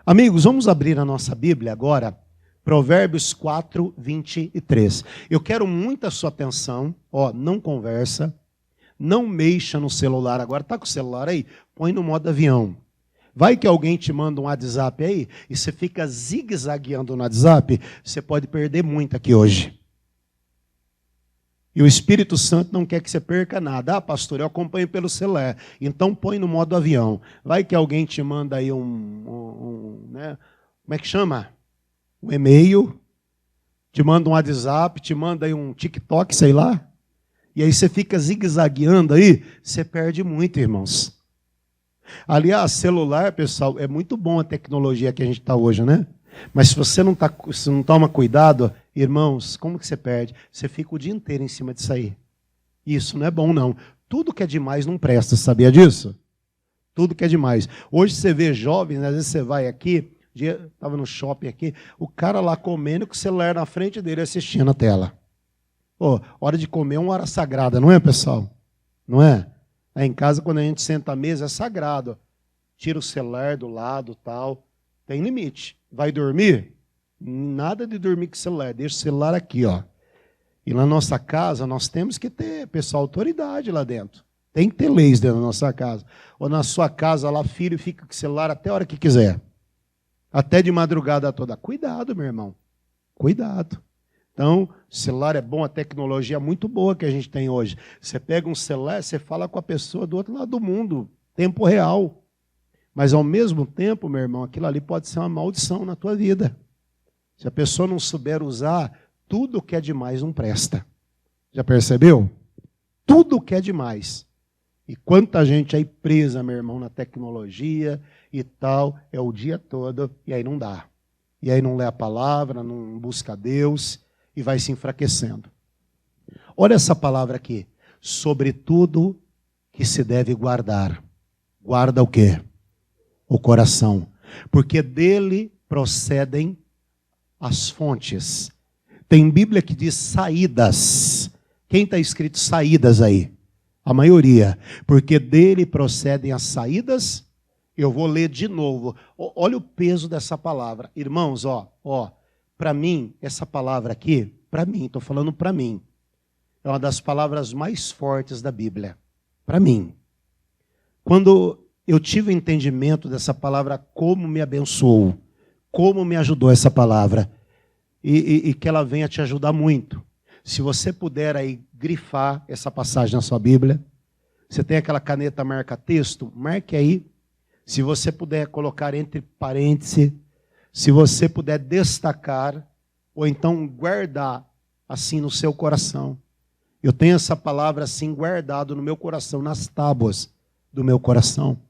Amigos, vamos abrir a nossa Bíblia agora, Provérbios 4, 23. Eu quero muito a sua atenção, não conversa, não mexa no celular. Agora está com o celular aí? Põe no modo avião. Vai que alguém te manda um WhatsApp aí e você fica zigue-zagueando no WhatsApp, você pode perder muito aqui hoje. E o Espírito Santo não quer que você perca nada. Pastor, eu acompanho pelo celular. Então põe no modo avião. Vai que alguém te manda aí né? Como é que chama? Um e-mail, te manda um WhatsApp, te manda aí um TikTok, sei lá. E aí você fica zigue-zagueando aí, você perde muito, irmãos. Aliás, celular, pessoal, é muito bom a tecnologia que a gente está hoje, né? Mas se você não toma cuidado, irmãos, como que você perde? Você fica o dia inteiro em cima disso aí. Isso não é bom, não. Tudo que é demais não presta, sabia disso? Tudo que é demais. Hoje você vê jovens, às vezes você vai aqui, estava no shopping aqui, o cara lá comendo com o celular na frente dele assistindo a tela. Hora de comer é uma hora sagrada, não é, pessoal? Não é? Aí em casa, quando a gente senta à mesa, é sagrado. Tira o celular do lado, tal. Tem limite. Vai dormir? Nada de dormir com o celular. Deixa o celular aqui, ó. E na nossa casa, nós temos que ter, pessoal, autoridade lá dentro. Tem que ter leis dentro da nossa casa. Ou na sua casa, lá, filho fica com o celular até a hora que quiser. Até de madrugada toda. Cuidado, meu irmão. Cuidado. Então, o celular é bom, a tecnologia é muito boa que a gente tem hoje. Você pega um celular, você fala com a pessoa do outro lado do mundo, tempo real. Mas, ao mesmo tempo, meu irmão, aquilo ali pode ser uma maldição na tua vida. Se a pessoa não souber usar, tudo que é demais não presta. Já percebeu? Tudo que é demais. E quanta gente aí presa, meu irmão, na tecnologia e tal, é o dia todo, e aí não dá. E aí não lê a palavra, não busca Deus, e vai se enfraquecendo. Olha essa palavra aqui. Sobretudo que se deve guardar. Guarda o quê? O coração. Porque dele procedem as fontes. Tem Bíblia que diz saídas. Quem está escrito saídas aí? A maioria. Porque dele procedem as saídas. Eu vou ler de novo. Olha o peso dessa palavra. Irmãos, para mim, essa palavra aqui, para mim, estou falando para mim, é uma das palavras mais fortes da Bíblia. Para mim. Quando eu tive o entendimento dessa palavra, como me abençoou, como me ajudou essa palavra, e que ela venha te ajudar muito. Se você puder aí grifar essa passagem na sua Bíblia, você tem aquela caneta marca-texto, marque aí. Se você puder colocar entre parênteses, se você puder destacar, ou então guardar assim no seu coração. Eu tenho essa palavra assim guardado no meu coração, nas tábuas do meu coração.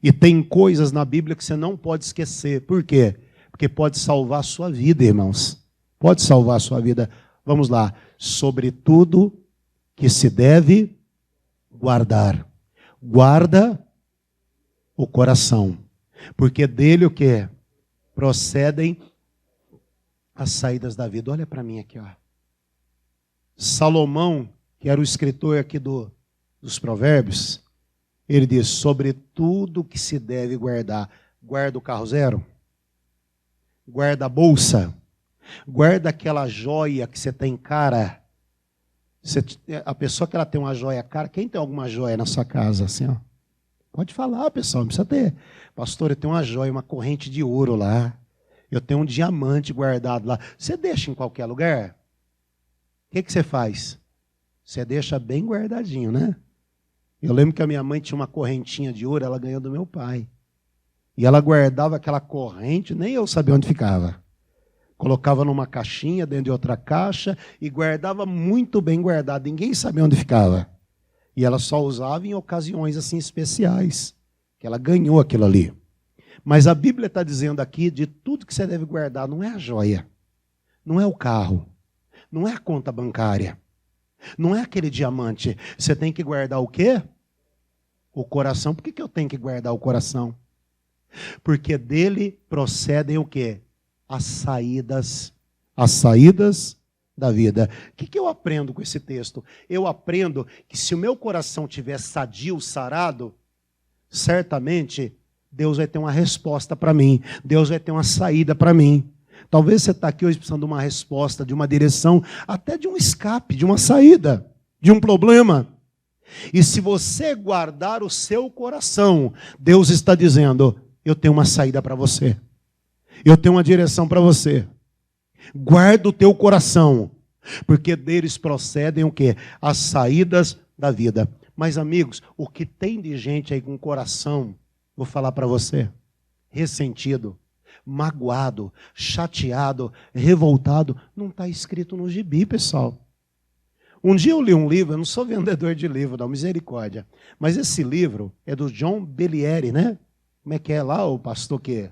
E tem coisas na Bíblia que você não pode esquecer. Por quê? Porque pode salvar a sua vida, irmãos. Pode salvar a sua vida. Vamos lá. Sobretudo que se deve guardar. Guarda o coração. Porque dele o quê? Procedem as saídas da vida. Olha para mim aqui, ó. Salomão, que era o escritor aqui dos Provérbios, ele diz, sobre tudo que se deve guardar. Guarda o carro zero. Guarda a bolsa. Guarda aquela joia que você tem cara. A pessoa que ela tem uma joia cara, quem tem alguma joia na sua casa? Assim, ó? Pode falar, pessoal, não precisa ter. Pastor, eu tenho uma joia, uma corrente de ouro lá. Eu tenho um diamante guardado lá. Você deixa em qualquer lugar? O que você faz? Você deixa bem guardadinho, né? Eu lembro que a minha mãe tinha uma correntinha de ouro, ela ganhou do meu pai. E ela guardava aquela corrente, nem eu sabia onde ficava. Colocava numa caixinha, dentro de outra caixa, e guardava muito bem guardado. Ninguém sabia onde ficava. E ela só usava em ocasiões assim especiais, que ela ganhou aquilo ali. Mas a Bíblia está dizendo aqui de tudo que você deve guardar. Não é a joia, não é o carro, não é a conta bancária, não é aquele diamante. Você tem que guardar o quê? O coração. Por que eu tenho que guardar o coração? Porque dele procedem o quê? As saídas da vida. O que eu aprendo com esse texto? Eu aprendo que se o meu coração estiver sadio, sarado, certamente Deus vai ter uma resposta para mim. Deus vai ter uma saída para mim. Talvez você está aqui hoje precisando de uma resposta, de uma direção, até de um escape, de uma saída, de um problema. E se você guardar o seu coração, Deus está dizendo, eu tenho uma saída para você. Eu tenho uma direção para você. Guarda o teu coração, porque deles procedem o quê? As saídas da vida. Mas amigos, o que tem de gente aí com o coração, vou falar para você, ressentido, magoado, chateado, revoltado, não está escrito no gibi, pessoal. Um dia eu li um livro, eu não sou vendedor de livro, não, misericórdia, mas esse livro é do John Belliere, né? Como é que é lá o pastor que?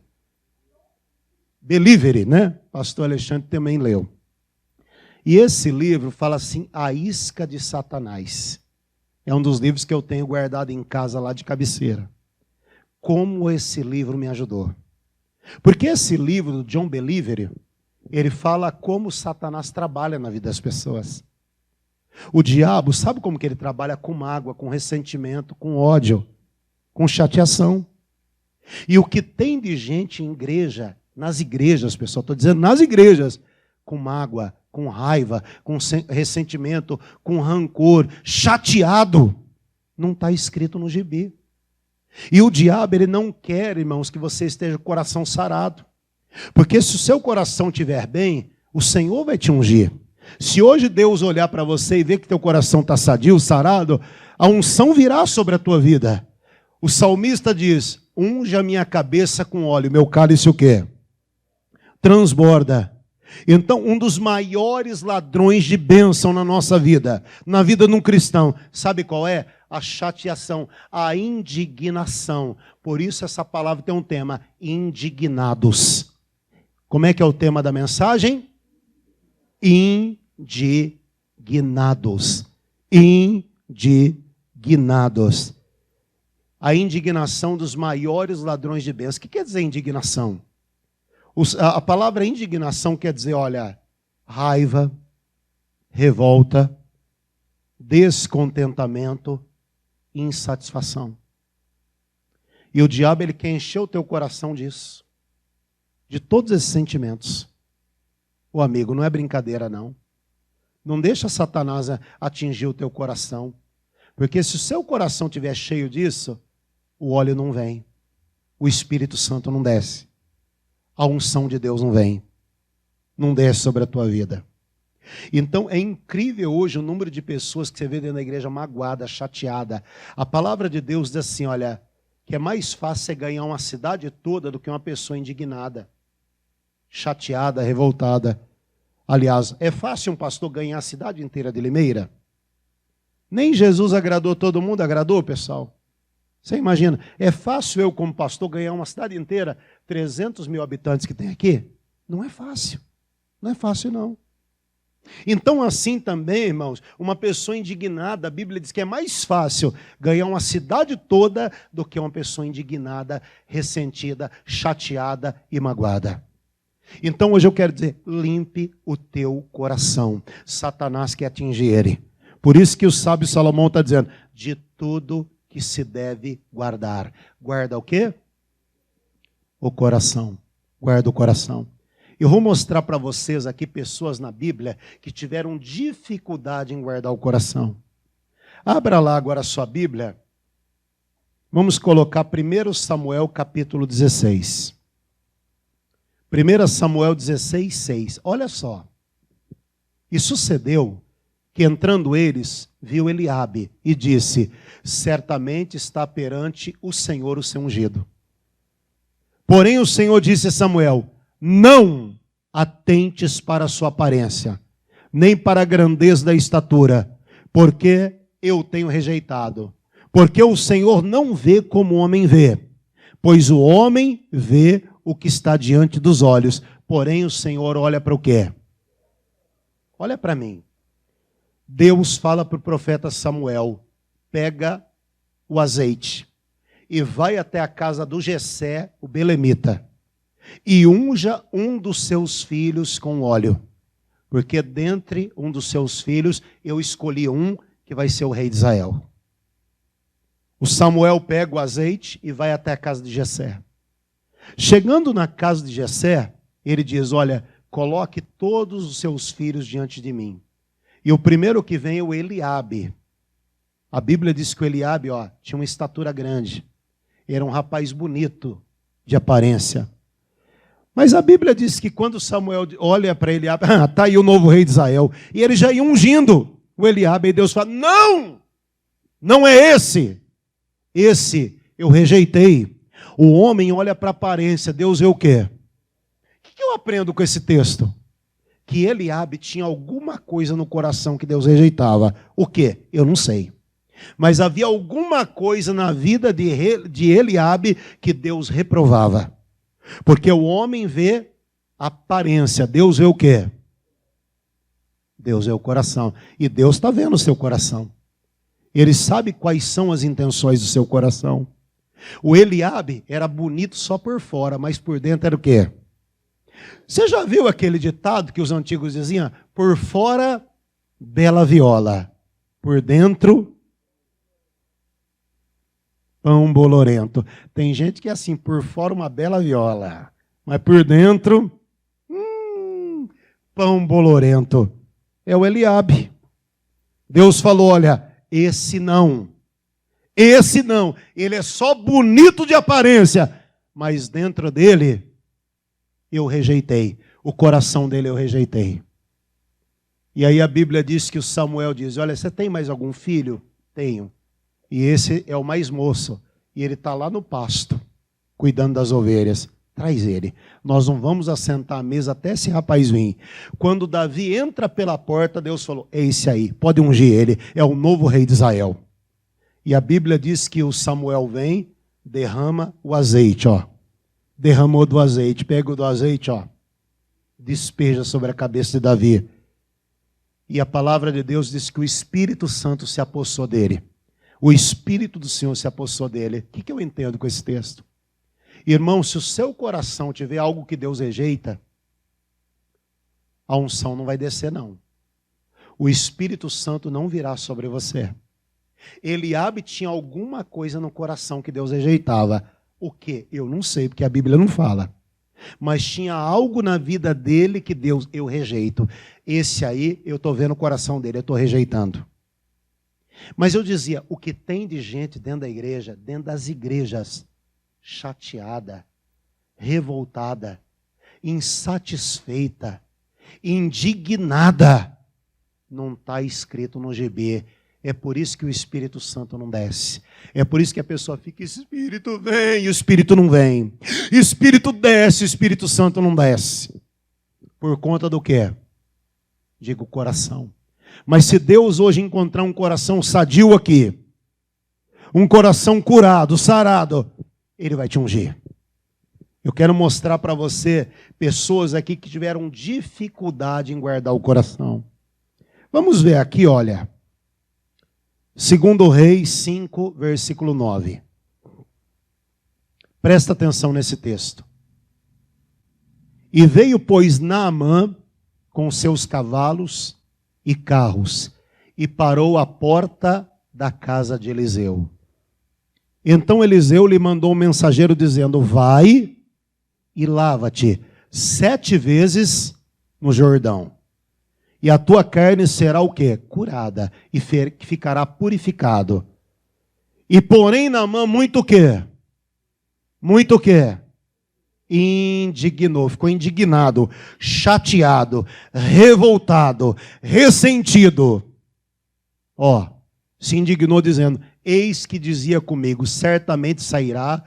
Belliere, né? Pastor Alexandre também leu. E esse livro fala assim, A Isca de Satanás. É um dos livros que eu tenho guardado em casa lá de cabeceira. Como esse livro me ajudou. Porque esse livro do John Belliere, ele fala como Satanás trabalha na vida das pessoas. O diabo, sabe como que ele trabalha? Com mágoa, com ressentimento, com ódio, com chateação. E o que tem de gente em igreja, nas igrejas, pessoal, estou dizendo nas igrejas, com mágoa, com raiva, com ressentimento, com rancor, chateado, não está escrito no gibi. E o diabo, ele não quer, irmãos, que você esteja com o coração sarado. Porque se o seu coração estiver bem, o Senhor vai te ungir. Se hoje Deus olhar para você e ver que teu coração está sadio, sarado, a unção virá sobre a tua vida. O salmista diz, unge a minha cabeça com óleo, meu cálice o quê? Transborda. Então, um dos maiores ladrões de bênção na nossa vida, na vida de um cristão, sabe qual é? A chateação, a indignação. Por isso essa palavra tem um tema, indignados. Como é que é o tema da mensagem? Indignados. Indignados. A indignação dos maiores ladrões de bênção. O que quer dizer indignação? A palavra indignação quer dizer, olha, raiva, revolta, descontentamento, insatisfação. E o diabo, ele quer encher o teu coração disso. De todos esses sentimentos. Ô amigo, não é brincadeira não. Não deixa Satanás atingir o teu coração. Porque se o seu coração estiver cheio disso, o óleo não vem. O Espírito Santo não desce. A unção de Deus não vem. Não desce sobre a tua vida. Então é incrível hoje o número de pessoas que você vê dentro da igreja magoada, chateada. A palavra de Deus diz assim, olha, que é mais fácil você ganhar uma cidade toda do que uma pessoa indignada, chateada, revoltada. Aliás, é fácil um pastor ganhar a cidade inteira de Limeira? Nem Jesus agradou todo mundo, agradou, pessoal? Você imagina, é fácil eu como pastor ganhar uma cidade inteira, 300 mil habitantes que tem aqui? Não é fácil, não é fácil não. Então assim também, irmãos, uma pessoa indignada, a Bíblia diz que é mais fácil ganhar uma cidade toda do que uma pessoa indignada, ressentida, chateada e magoada. Então hoje eu quero dizer, limpe o teu coração. Satanás quer atingir ele. Por isso que o sábio Salomão está dizendo, de tudo que se deve guardar. Guarda o quê? O coração. Guarda o coração. Eu vou mostrar para vocês aqui pessoas na Bíblia que tiveram dificuldade em guardar o coração. Abra lá agora a sua Bíblia. Vamos colocar 1 Samuel capítulo 16. 1 Samuel 16, 6. Olha só. E sucedeu que entrando eles, viu Eliabe e disse, certamente está perante o Senhor o seu ungido. Porém o Senhor disse a Samuel, não atentes para a sua aparência, nem para a grandeza da estatura, porque eu tenho rejeitado. Porque o Senhor não vê como o homem vê, pois o homem vê o que está diante dos olhos, porém o Senhor olha para o quê? Olha para mim. Deus fala para o profeta Samuel, pega o azeite e vai até a casa do Jessé, o belemita, e unja um dos seus filhos com óleo, porque dentre um dos seus filhos eu escolhi um que vai ser o rei de Israel. O Samuel pega o azeite e vai até a casa de Jessé. Chegando na casa de Jessé, ele diz, olha, coloque todos os seus filhos diante de mim. E o primeiro que vem é o Eliabe. A Bíblia diz que o Eliabe, tinha uma estatura grande. Era um rapaz bonito de aparência. Mas a Bíblia diz que quando Samuel olha para Eliabe, está aí o novo rei de Israel. E ele já ia ungindo o Eliabe. E Deus fala, não é esse. Esse eu rejeitei. O homem olha para a aparência, Deus vê o quê? O que eu aprendo com esse texto? Que Eliabe tinha alguma coisa no coração que Deus rejeitava. O quê? Eu não sei. Mas havia alguma coisa na vida de Eliabe que Deus reprovava. Porque o homem vê a aparência, Deus vê o quê? Deus vê o coração. E Deus está vendo o seu coração. Ele sabe quais são as intenções do seu coração. O Eliabe era bonito só por fora, mas por dentro era o quê? Você já viu aquele ditado que os antigos diziam? Por fora, bela viola. Por dentro, pão bolorento. Tem gente que é assim, por fora uma bela viola, mas por dentro, pão bolorento. É o Eliabe. Deus falou, olha, esse não, ele é só bonito de aparência, mas dentro dele eu rejeitei, o coração dele eu rejeitei. E aí a Bíblia diz que o Samuel diz, olha, você tem mais algum filho? Tenho. E esse é o mais moço, e ele está lá no pasto, cuidando das ovelhas. Traz ele. Nós não vamos assentar à mesa até esse rapaz vir. Quando Davi entra pela porta, Deus falou, é esse aí, pode ungir ele, é o novo rei de Israel. E a Bíblia diz que o Samuel vem, derrama o azeite, derramou do azeite, pega o do azeite, despeja sobre a cabeça de Davi. E a palavra de Deus diz que o Espírito Santo se apossou dele. O Espírito do Senhor se apossou dele. O que eu entendo com esse texto? Irmão, se o seu coração tiver algo que Deus rejeita, a unção não vai descer, não. O Espírito Santo não virá sobre você. Eliabe tinha alguma coisa no coração que Deus rejeitava. O quê? Eu não sei, porque a Bíblia não fala. Mas tinha algo na vida dele que Deus, eu rejeito. Esse aí, eu estou vendo o coração dele, eu estou rejeitando. Mas eu dizia, o que tem de gente dentro da igreja, dentro das igrejas, chateada, revoltada, insatisfeita, indignada, não está escrito no GB. É por isso que o Espírito Santo não desce. É por isso que a pessoa fica, Espírito vem, e o Espírito não vem. Espírito desce, o Espírito Santo não desce. Por conta do quê? Digo, coração. Mas se Deus hoje encontrar um coração sadio aqui, um coração curado, sarado, Ele vai te ungir. Eu quero mostrar para você pessoas aqui que tiveram dificuldade em guardar o coração. Vamos ver aqui, olha. 2 Reis 5, versículo 9. Presta atenção nesse texto. E veio, pois, Naamã com seus cavalos e carros, e parou à porta da casa de Eliseu. Então Eliseu lhe mandou um mensageiro dizendo, vai e lava-te 7 vezes no Jordão. E a tua carne será o quê? Curada, e ficará purificado. E porém Naamã muito o quê? Muito o quê? Indignou, ficou indignado, chateado, revoltado, ressentido. Se indignou dizendo, eis que dizia comigo, certamente sairá,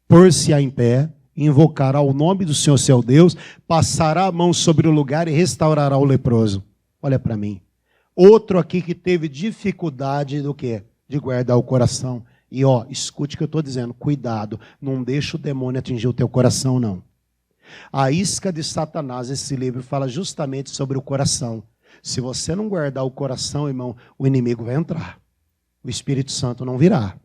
pôr-se-á em pé, invocará o nome do Senhor seu Deus, passará a mão sobre o lugar e restaurará o leproso. Olha para mim. Outro aqui que teve dificuldade do quê? De guardar o coração. E escute o que eu estou dizendo, cuidado, não deixa o demônio atingir o teu coração, não. A isca de Satanás, esse livro, fala justamente sobre o coração. Se você não guardar o coração, irmão, o inimigo vai entrar. O Espírito Santo não virá.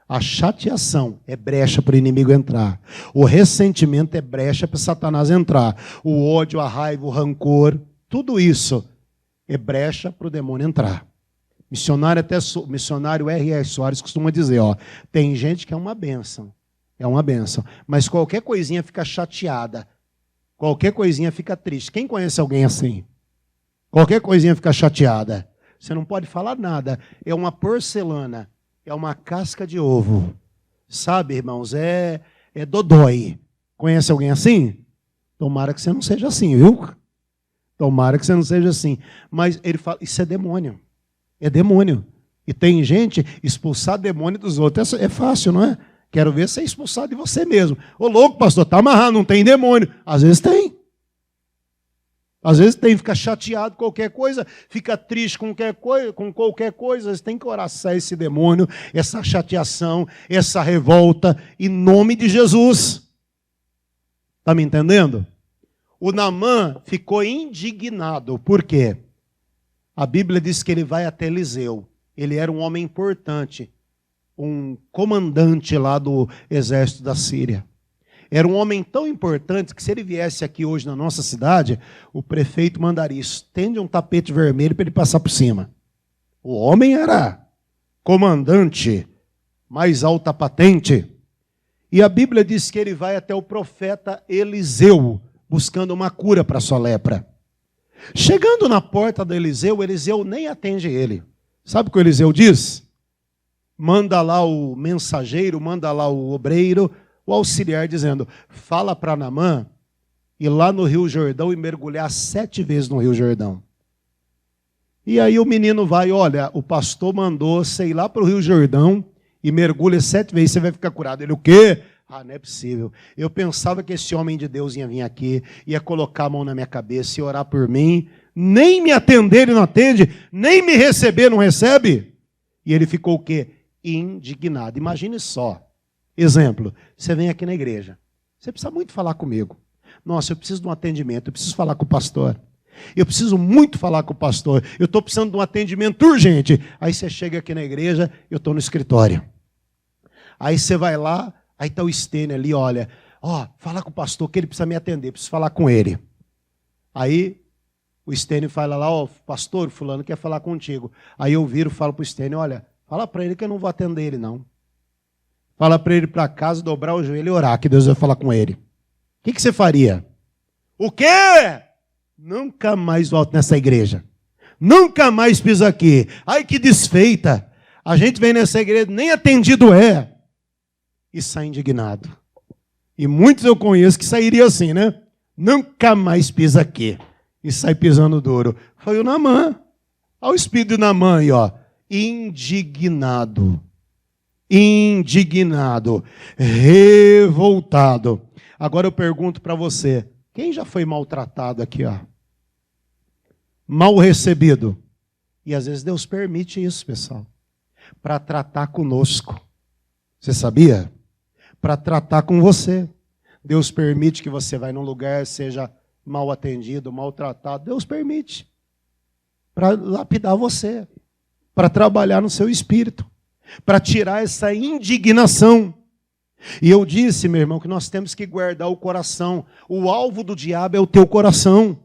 A chateação é brecha para o inimigo entrar. O ressentimento é brecha para Satanás entrar. O ódio, a raiva, o rancor, tudo isso é brecha para o demônio entrar. Missionário R.R. Soares costuma dizer, ó, tem gente que é uma bênção, mas qualquer coisinha fica chateada, qualquer coisinha fica triste. Quem conhece alguém assim? Qualquer coisinha fica chateada. Você não pode falar nada. É uma porcelana, é uma casca de ovo. Sabe, irmãos, é dodói. Conhece alguém assim? Tomara que você não seja assim, viu? Tomara que você não seja assim. Mas ele fala, isso é demônio. É demônio. E tem gente expulsar demônio dos outros. É fácil, não é? Quero ver você expulsar de você mesmo. Ô louco, pastor, tá amarrado, não tem demônio. Às vezes tem. Às vezes tem, fica chateado com qualquer coisa, fica triste com qualquer coisa. Às vezes tem que orar esse demônio, essa chateação, essa revolta, em nome de Jesus. Está me entendendo? O Naamã ficou indignado. Por quê? A Bíblia diz que ele vai até Eliseu. Ele era um homem importante, um comandante lá do exército da Síria. Era um homem tão importante que se ele viesse aqui hoje na nossa cidade, o prefeito mandaria, estende um tapete vermelho para ele passar por cima. O homem era comandante, mais alta patente. E a Bíblia diz que ele vai até o profeta Eliseu, buscando uma cura para sua lepra. Chegando na porta do Eliseu, Eliseu nem atende ele. Sabe o que o Eliseu diz? Manda lá o mensageiro, manda lá o obreiro, o auxiliar, dizendo, fala para Naamã ir lá no Rio Jordão e mergulhar 7 vezes no Rio Jordão. E aí o menino vai, olha, o pastor mandou você ir lá para o Rio Jordão e mergulha 7 vezes, você vai ficar curado. Ele, o quê? Ah, não é possível. Eu pensava que esse homem de Deus ia vir aqui, ia colocar a mão na minha cabeça e orar por mim, nem me atender ele não atende, nem me receber não recebe. E ele ficou o quê? Indignado. Imagine só. Exemplo, você vem aqui na igreja, você precisa muito falar comigo. Nossa, eu preciso de um atendimento, eu preciso falar com o pastor. Eu preciso muito falar com o pastor, eu estou precisando de um atendimento urgente. Aí você chega aqui na igreja, eu estou no escritório. Aí você vai lá, aí está o Stênio ali, olha, fala com o pastor que ele precisa me atender, preciso falar com ele. Aí o Stênio fala lá, pastor, fulano quer falar contigo. Aí eu viro e falo para o Stênio, olha, fala para ele que eu não vou atender ele não. Fala para ele ir para casa, dobrar o joelho e orar, que Deus vai falar com ele. O que você faria? O quê? Nunca mais volto nessa igreja. Nunca mais piso aqui. Ai, que desfeita. A gente vem nessa igreja, nem atendido é. E sai indignado. E muitos eu conheço que sairiam assim, né? Nunca mais pisa aqui. E sai pisando duro. Foi o Naamã. Olha o espírito de Naamã aí, ó. Indignado. Indignado, revoltado. Agora eu pergunto para você, quem já foi maltratado aqui, ó? Mal recebido. E às vezes Deus permite isso, pessoal, para tratar conosco. Você sabia? Para tratar com você. Deus permite que você vá num lugar, seja mal atendido, maltratado. Deus permite. Para lapidar você. Para trabalhar no seu espírito. Para tirar essa indignação. E eu disse, meu irmão, que nós temos que guardar o coração. O alvo do diabo é o teu coração.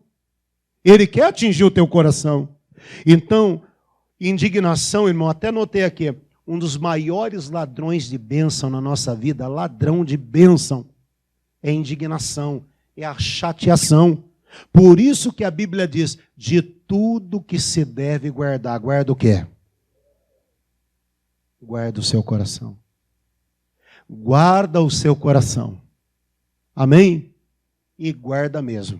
Ele quer atingir o teu coração. Então, indignação, irmão, até notei aqui, um dos maiores ladrões de bênção na nossa vida, ladrão de bênção, é indignação, é a chateação. Por isso que a Bíblia diz, de tudo que se deve guardar, guarda o quê? Guarda o seu coração. Guarda o seu coração. Amém? E guarda mesmo.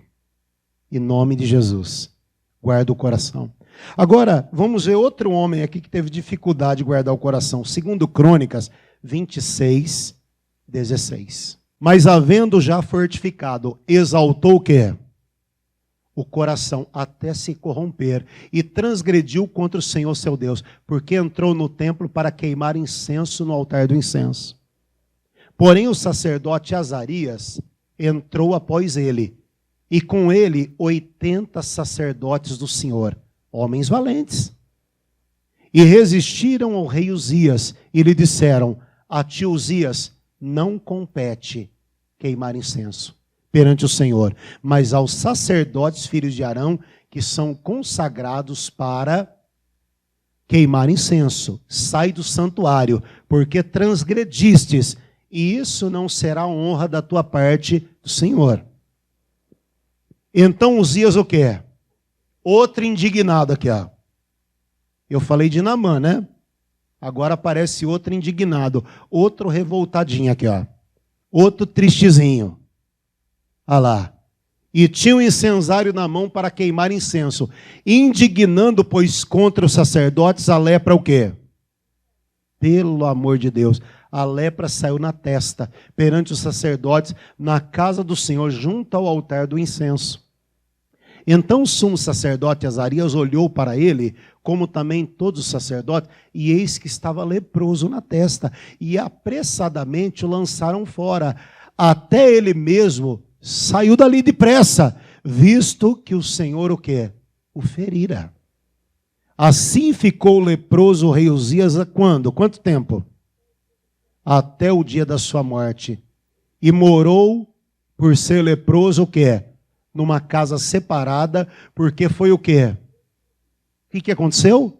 Em nome de Jesus. Guarda o coração. Agora, vamos ver outro homem aqui que teve dificuldade de guardar o coração. 2 Crônicas 26, 16. Mas havendo já fortificado, exaltou o quê? O coração até se corromper e transgrediu contra o Senhor seu Deus, porque entrou no templo para queimar incenso no altar do incenso. Porém o sacerdote Azarias entrou após ele, e com ele 80 sacerdotes do Senhor, homens valentes. E resistiram ao rei Uzias e lhe disseram, a ti Uzias não compete queimar incenso perante o Senhor, mas aos sacerdotes filhos de Arão, que são consagrados para queimar incenso. Sai do santuário, porque transgredistes, e isso não será honra da tua parte do Senhor. Então Uzias o quê? Outro indignado aqui, ó. Eu falei de Naamã, né? Agora aparece outro indignado, outro revoltadinho aqui, ó. Outro tristezinho. Olha lá. E tinha um incensário na mão para queimar incenso, indignando, pois, contra os sacerdotes a lepra o quê? Pelo amor de Deus, a lepra saiu na testa, perante os sacerdotes, na casa do Senhor, junto ao altar do incenso. Então o sumo sacerdote Azarias olhou para ele, como também todos os sacerdotes, e eis que estava leproso na testa, e apressadamente o lançaram fora, até ele mesmo saiu dali depressa, visto que o Senhor o quê? O ferira. Assim ficou o leproso o rei Uzias quando? Quanto tempo? Até o dia da sua morte. E morou, por ser leproso, o quê? Numa casa separada, porque foi o quê? O que aconteceu?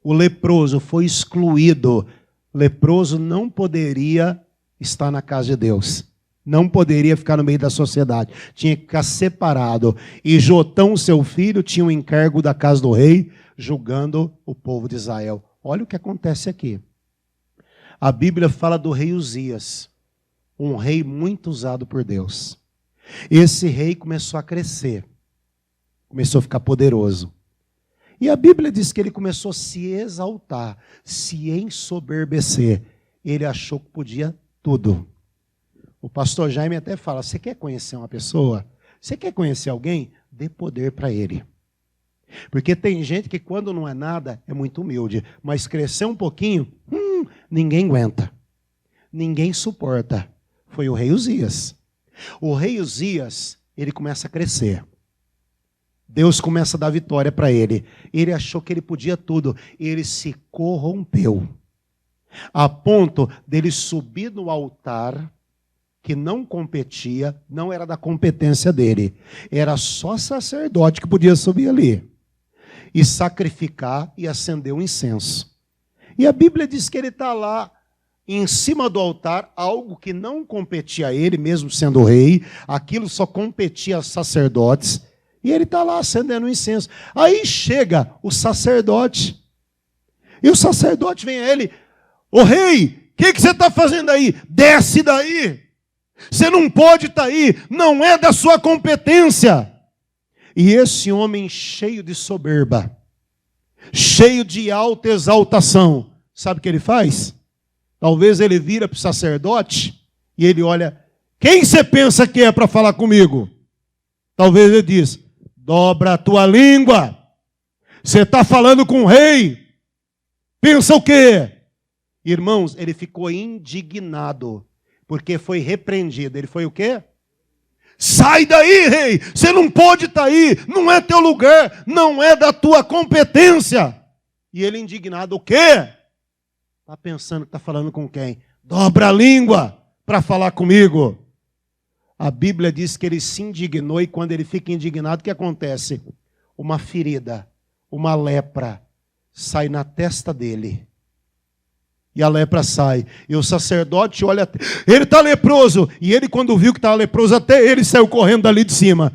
O leproso foi excluído. Leproso não poderia estar na casa de Deus. Não poderia ficar no meio da sociedade. Tinha que ficar separado. E Jotão, seu filho, tinha o encargo da casa do rei, julgando o povo de Israel. Olha o que acontece aqui. A Bíblia fala do rei Uzias, um rei muito usado por Deus. Esse rei começou a crescer, começou a ficar poderoso. E a Bíblia diz que ele começou a se exaltar, se ensoberbecer. Ele achou que podia tudo. O pastor Jaime até fala, você quer conhecer uma pessoa? Você quer conhecer alguém? Dê poder para ele. Porque tem gente que quando não é nada, é muito humilde. Mas crescer um pouquinho, ninguém aguenta. Ninguém suporta. Foi o rei Uzias. O rei Uzias, ele começa a crescer. Deus começa a dar vitória para ele. Ele achou que ele podia tudo. Ele se corrompeu. A ponto dele subir no altar, que não competia, não era da competência dele. Era só sacerdote que podia subir ali. E sacrificar e acender o incenso. E a Bíblia diz que ele está lá, em cima do altar, algo que não competia a ele, mesmo sendo rei, aquilo só competia aos sacerdotes, e ele está lá acendendo o incenso. Aí chega o sacerdote, e o sacerdote vem a ele, ô rei, o que você está fazendo aí? Desce daí, você não pode estar aí, não é da sua competência. E esse homem cheio de soberba, cheio de alta exaltação, sabe o que ele faz? Talvez ele vira para o sacerdote e ele olha, quem você pensa que é para falar comigo? Talvez ele diz, dobra a tua língua, você está falando com o rei, pensa o quê? Irmãos, ele ficou indignado, porque foi repreendido. Ele foi o quê? Sai daí, rei, você não pode estar aí, não é teu lugar, não é da tua competência. E ele indignado, o quê? Está pensando que está falando com quem? Dobra a língua para falar comigo. A Bíblia diz que ele se indignou e quando ele fica indignado, o que acontece? Uma ferida, uma lepra, sai na testa dele. E a lepra sai. E o sacerdote olha, ele está leproso. E ele quando viu que estava leproso, até ele saiu correndo dali de cima.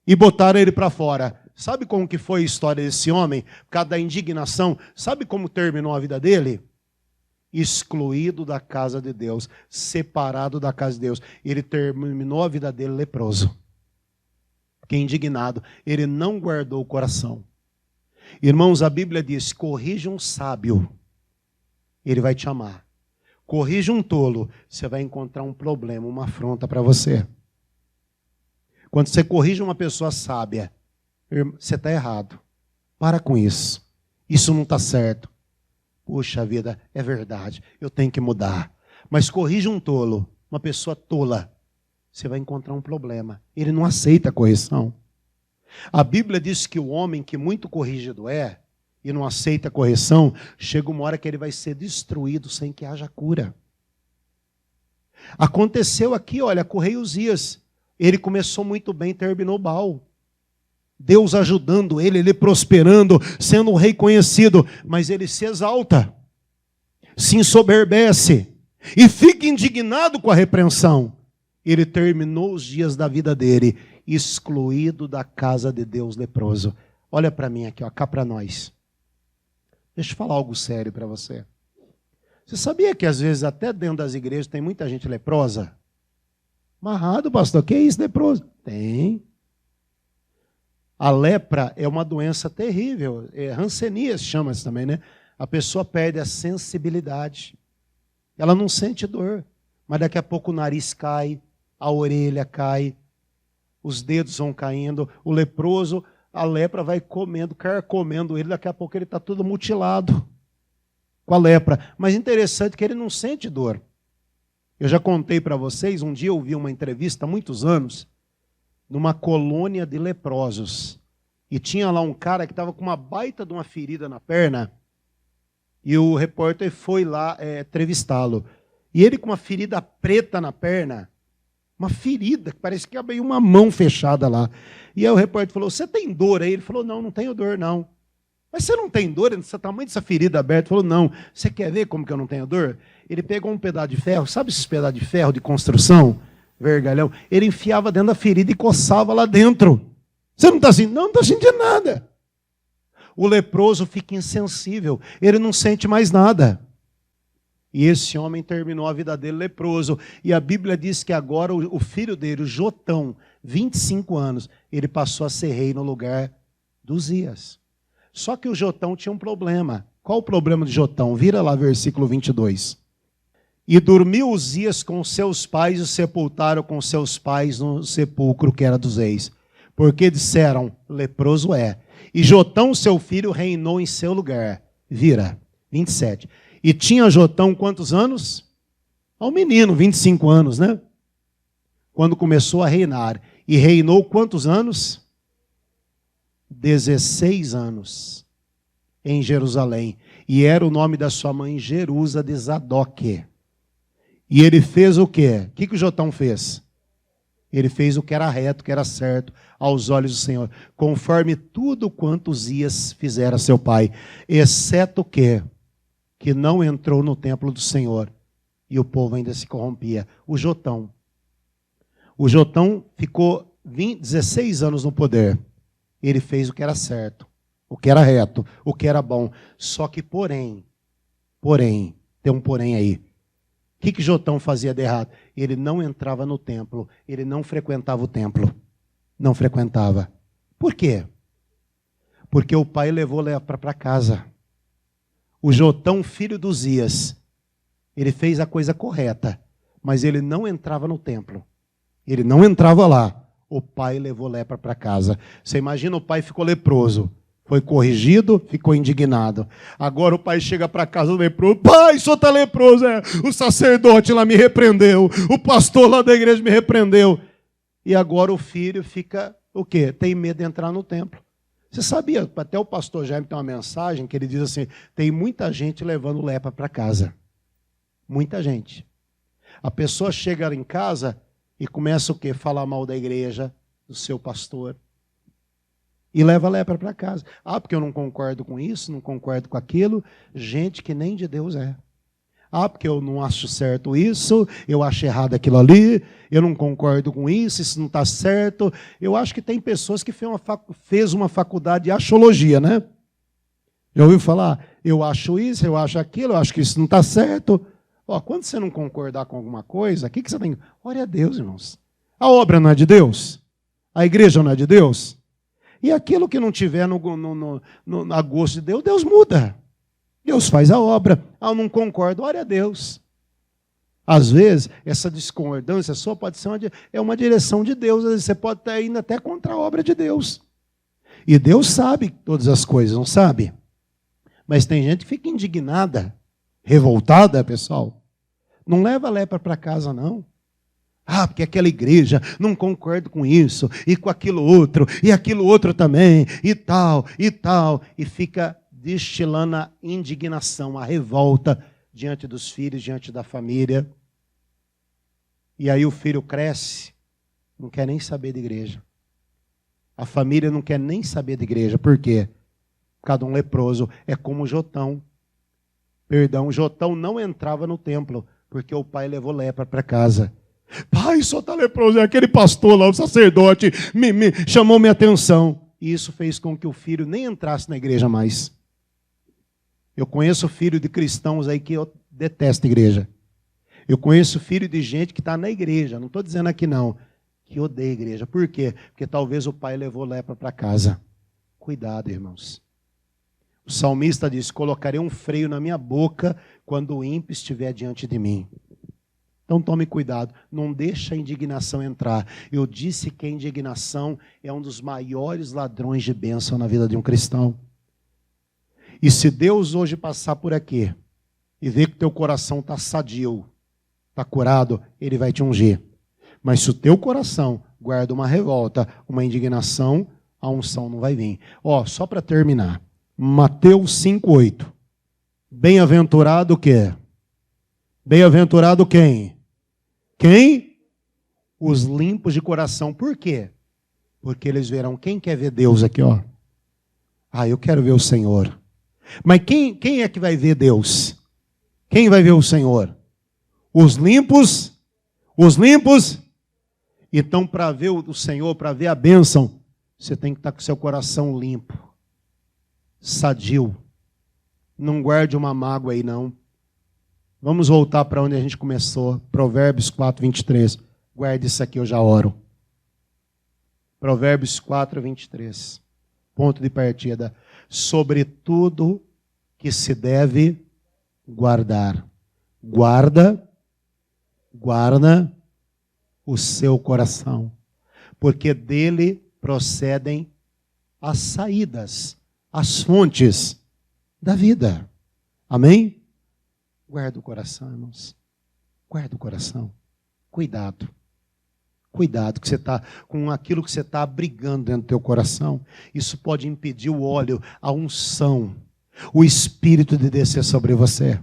E botaram ele para fora. Sabe como que foi a história desse homem? Por causa da indignação. Sabe como terminou a vida dele? Excluído da casa de Deus, separado da casa de Deus. Ele terminou a vida dele leproso. Porque indignado, ele não guardou o coração. Irmãos, a Bíblia diz, corrija um sábio, ele vai te amar. Corrija um tolo, você vai encontrar um problema, uma afronta para você. Quando você corrige uma pessoa sábia, você está errado. Para com isso. Isso não está certo. Puxa vida, é verdade, eu tenho que mudar. Mas corrija um tolo, uma pessoa tola, você vai encontrar um problema. Ele não aceita a correção. A Bíblia diz que o homem que muito corrigido é, e não aceita a correção, chega uma hora que ele vai ser destruído sem que haja cura. Aconteceu aqui, olha, com o rei Uzias. Ele começou muito bem, terminou mal. Deus ajudando ele prosperando, sendo um rei conhecido, mas ele se exalta, se ensoberbece e fica indignado com a repreensão. Ele terminou os dias da vida dele excluído da casa de Deus, leproso. Olha para mim aqui, ó, cá para nós. Deixa eu falar algo sério para você. Você sabia que às vezes até dentro das igrejas tem muita gente leprosa? Amarrado, pastor, que é isso, leproso? Tem. A lepra é uma doença terrível. Hanseníase chama-se também, né? A pessoa perde a sensibilidade. Ela não sente dor, mas daqui a pouco o nariz cai, a orelha cai, os dedos vão caindo. O leproso, a lepra vai comendo, carcomendo ele, daqui a pouco ele está todo mutilado com a lepra. Mas interessante que ele não sente dor. Eu já contei para vocês, um dia eu vi uma entrevista há muitos anos, numa colônia de leprosos. E tinha lá um cara que estava com uma baita de uma ferida na perna, e o repórter foi lá entrevistá-lo. E ele com uma ferida preta na perna, uma ferida, que parece que abriu uma mão fechada lá. E aí o repórter falou, você tem dor aí? Ele falou, não, não tenho dor não. Mas você não tem dor? Esse tamanho dessa ferida aberta? Ele falou, não. Você quer ver como que eu não tenho dor? Ele pegou um pedaço de ferro, sabe esses pedaços de ferro de construção? Vergalhão. Ele enfiava dentro da ferida e coçava lá dentro. Você não está sentindo? Não, não está sentindo nada. O leproso fica insensível, ele não sente mais nada. E esse homem terminou a vida dele leproso. E a Bíblia diz que agora o filho dele, o Jotão, 25 anos, ele passou a ser rei no lugar de Uzias. Só que o Jotão tinha um problema. Qual o problema de Jotão? Vira lá versículo 22. E dormiu Uzias com seus pais e o sepultaram com seus pais no sepulcro que era dos reis. Porque disseram, leproso é. E Jotão, seu filho, reinou em seu lugar. Vira, 27. E tinha Jotão quantos anos? Ao menino, 25 anos, né? Quando começou a reinar. E reinou quantos anos? 16 anos. Em Jerusalém. E era o nome da sua mãe Jerusa de Zadok. E ele fez o quê? O que o Jotão fez? Ele fez o que era reto, o que era certo aos olhos do Senhor, conforme tudo quanto Uzias fizera seu pai, exceto o quê? Que não entrou no templo do Senhor, e o povo ainda se corrompia. O Jotão. O Jotão ficou 16 anos no poder. Ele fez o que era certo, o que era reto, o que era bom. Só que, porém, tem um porém aí. O que Jotão fazia de errado? Ele não entrava no templo, ele não frequentava o templo. Não frequentava. Por quê? Porque o pai levou lepra para casa. O Jotão, filho de Uzias, ele fez a coisa correta, mas ele não entrava no templo. Ele não entrava lá. O pai levou lepra para casa. Você imagina, o pai ficou leproso. Foi corrigido, ficou indignado. Agora o pai chega para casa do leproso. Pai, o senhor está leproso. O sacerdote lá me repreendeu. O pastor lá da igreja me repreendeu. E agora o filho fica o quê? Tem medo de entrar no templo. Você sabia, até o pastor Jaime tem uma mensagem que ele diz assim, tem muita gente levando lepra para casa. Muita gente. A pessoa chega em casa e começa o quê? Falar mal da igreja, do seu pastor. E leva a lepra para casa. Ah, porque eu não concordo com isso, não concordo com aquilo. Gente que nem de Deus é. Ah, porque eu não acho certo isso, eu acho errado aquilo ali, eu não concordo com isso não está certo. Eu acho que tem pessoas que fez uma faculdade de axiologia, né? Já ouviu falar? Eu acho isso, eu acho aquilo, eu acho que isso não está certo. Ó, quando você não concordar com alguma coisa, o que você tem? Ore a Deus, irmãos. A obra não é de Deus? A igreja não é de Deus? E aquilo que não tiver no gosto de Deus, Deus muda. Deus faz a obra. Ah, eu não concordo, ore a Deus. Às vezes, essa discordância só pode ser uma direção de Deus. Às vezes você pode estar indo até contra a obra de Deus. E Deus sabe todas as coisas, não sabe? Mas tem gente que fica indignada, revoltada, pessoal. Não leva a lepra para casa, não. Ah, porque aquela igreja não concorda com isso, e com aquilo outro também, e tal. E fica destilando a indignação, a revolta diante dos filhos, diante da família. E aí o filho cresce, não quer nem saber de igreja. A família não quer nem saber de igreja. Por quê? Cada um leproso é como Jotão. Perdão, Jotão não entrava no templo, porque o pai levou lepra para casa. Pai, só está leproso, é aquele pastor lá, o sacerdote, me chamou minha atenção. E isso fez com que o filho nem entrasse na igreja mais. Eu conheço filho de cristãos aí que eu detesto igreja. Eu conheço filho de gente que está na igreja, não estou dizendo aqui não, que odeia igreja. Por quê? Porque talvez o pai levou lepra para casa. Cuidado, irmãos. O salmista diz, colocarei um freio na minha boca quando o ímpio estiver diante de mim. Então tome cuidado, não deixe a indignação entrar. Eu disse que a indignação é um dos maiores ladrões de bênção na vida de um cristão. E se Deus hoje passar por aqui e ver que teu coração está sadio, está curado, Ele vai te ungir. Mas se o teu coração guarda uma revolta, uma indignação, a unção não vai vir. Só para terminar, Mateus 5,8. Bem-aventurado o quê? Bem-aventurado quem? Quem? Os limpos de coração. Por quê? Porque eles verão. Quem quer ver Deus aqui, ó? Eu quero ver o Senhor. Mas quem é que vai ver Deus? Quem vai ver o Senhor? Os limpos? Os limpos? Então, para ver o Senhor, para ver a bênção, você tem que estar com seu coração limpo, sadio. Não guarde uma mágoa aí, não. Vamos voltar para onde a gente começou. Provérbios 4, 23. Guarde isso aqui, eu já oro. Provérbios 4, 23. Ponto de partida. Sobre tudo que se deve guardar. Guarda o seu coração. Porque dele procedem as saídas, as fontes da vida. Amém? Guarda o coração, irmãos. Guarda o coração. Cuidado. Cuidado que você está com aquilo que você está abrigando dentro do teu coração. Isso pode impedir o óleo, a unção, o Espírito de descer sobre você.